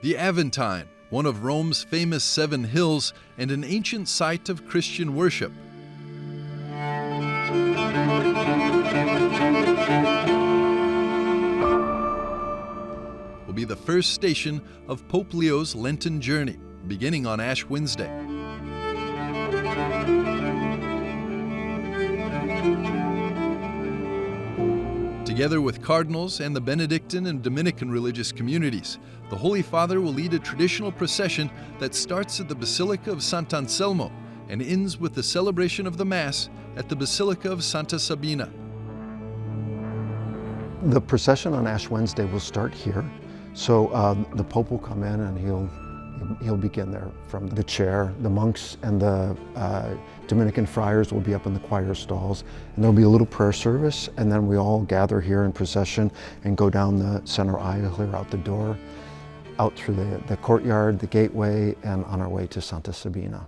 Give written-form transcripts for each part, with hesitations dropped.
The Aventine, one of Rome's famous 7 hills and an ancient site of Christian worship. Will be the first station of Pope Leo's Lenten journey, beginning on Ash Wednesday. Together with cardinals and the Benedictine and Dominican religious communities, the Holy Father will lead a traditional procession that starts at the Basilica of Sant'Anselmo and ends with the celebration of the Mass at the Basilica of Santa Sabina. The procession on Ash Wednesday will start here. So the Pope will come in and he'll begin there from the chair. The monks and the Dominican friars will be up in the choir stalls, and there'll be a little prayer service, and then we all gather here in procession and go down the center aisle here out the door, out through the courtyard, the gateway, and on our way to Santa Sabina.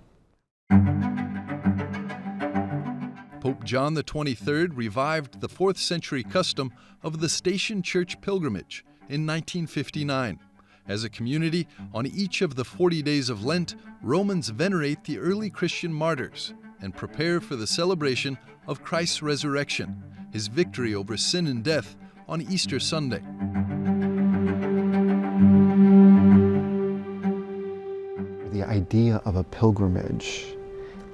Pope John XXIII revived the 4th century custom of the Station Church pilgrimage in 1959. As a community, on each of the 40 days of Lent, Romans venerate the early Christian martyrs and prepare for the celebration of Christ's resurrection, his victory over sin and death on Easter Sunday. The idea of a pilgrimage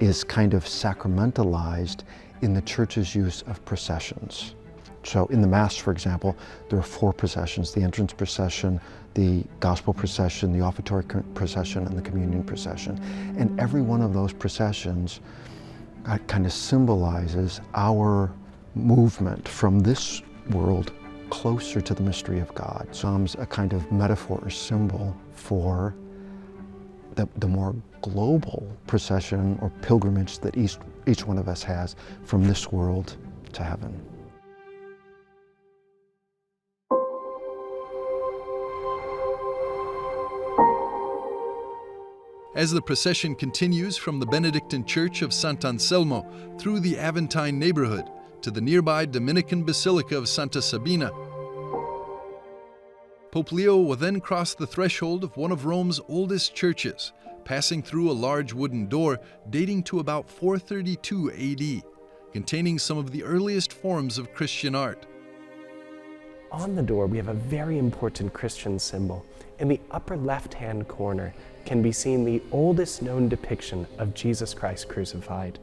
is kind of sacramentalized in the Church's use of processions. So in the Mass, for example, there are 4 processions: the entrance procession, the gospel procession, the offertory procession, and the communion procession. And every one of those processions kind of symbolizes our movement from this world closer to the mystery of God. So it's a kind of metaphor or symbol for the more global procession or pilgrimage that each one of us has from this world to heaven. As the procession continues from the Benedictine Church of Sant'Anselmo through the Aventine neighborhood to the nearby Dominican Basilica of Santa Sabina, Pope Leo will then cross the threshold of one of Rome's oldest churches, passing through a large wooden door dating to about 432 AD, containing some of the earliest forms of Christian art. On the door, we have a very important Christian symbol. In the upper left-hand corner can be seen the oldest known depiction of Jesus Christ crucified.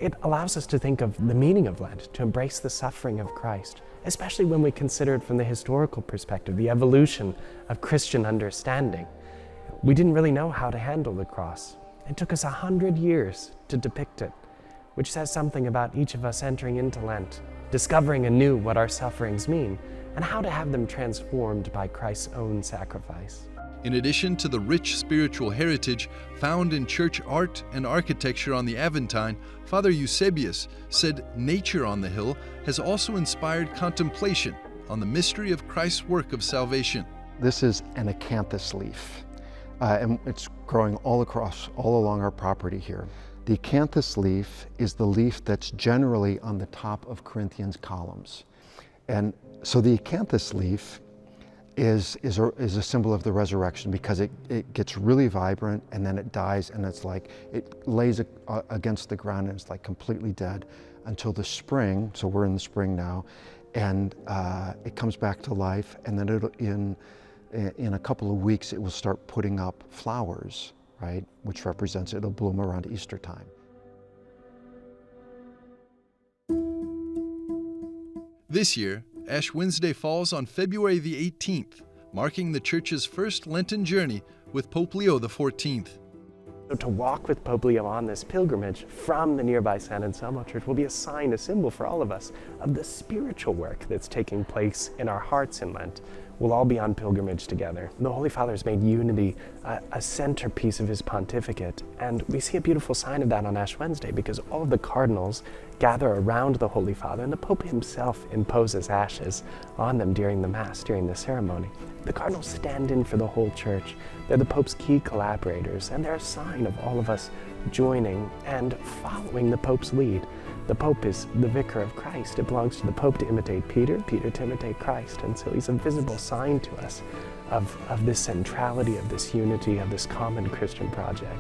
It allows us to think of the meaning of Lent, to embrace the suffering of Christ, especially when we consider it from the historical perspective, the evolution of Christian understanding. We didn't really know how to handle the cross. It took us 100 years to depict it, which says something about each of us entering into Lent, discovering anew what our sufferings mean, and how to have them transformed by Christ's own sacrifice. In addition to the rich spiritual heritage found in church art and architecture on the Aventine, Father Eusebius said nature on the hill has also inspired contemplation on the mystery of Christ's work of salvation. This is an acanthus leaf, and it's growing all along our property here. The acanthus leaf is the leaf that's generally on the top of Corinthians columns. And so the acanthus leaf is a symbol of the resurrection, because it gets really vibrant and then it dies, and it's like it lays against the ground and it's like completely dead until the spring. So we're in the spring now, and it comes back to life, and then in a couple of weeks it will start putting up flowers, right, which represents it'll bloom around Easter time. This year, Ash Wednesday falls on February the 18th, marking the Church's first Lenten journey with Pope Leo XIV. So to walk with Pope Leo on this pilgrimage from the nearby Sant'Anselmo Church will be a sign, a symbol for all of us of the spiritual work that's taking place in our hearts in Lent. We'll all be on pilgrimage together. The Holy Father has made unity a centerpiece of his pontificate, and we see a beautiful sign of that on Ash Wednesday, because all of the cardinals gather around the Holy Father, and the Pope himself imposes ashes on them during the Mass, during the ceremony. The cardinals stand in for the whole Church. They're the Pope's key collaborators, and they're a sign of all of us joining and following the Pope's lead. The Pope is the vicar of Christ. It belongs to the Pope to imitate Peter, Peter to imitate Christ. And so he's a visible sign to us of this centrality, of this unity, of this common Christian project.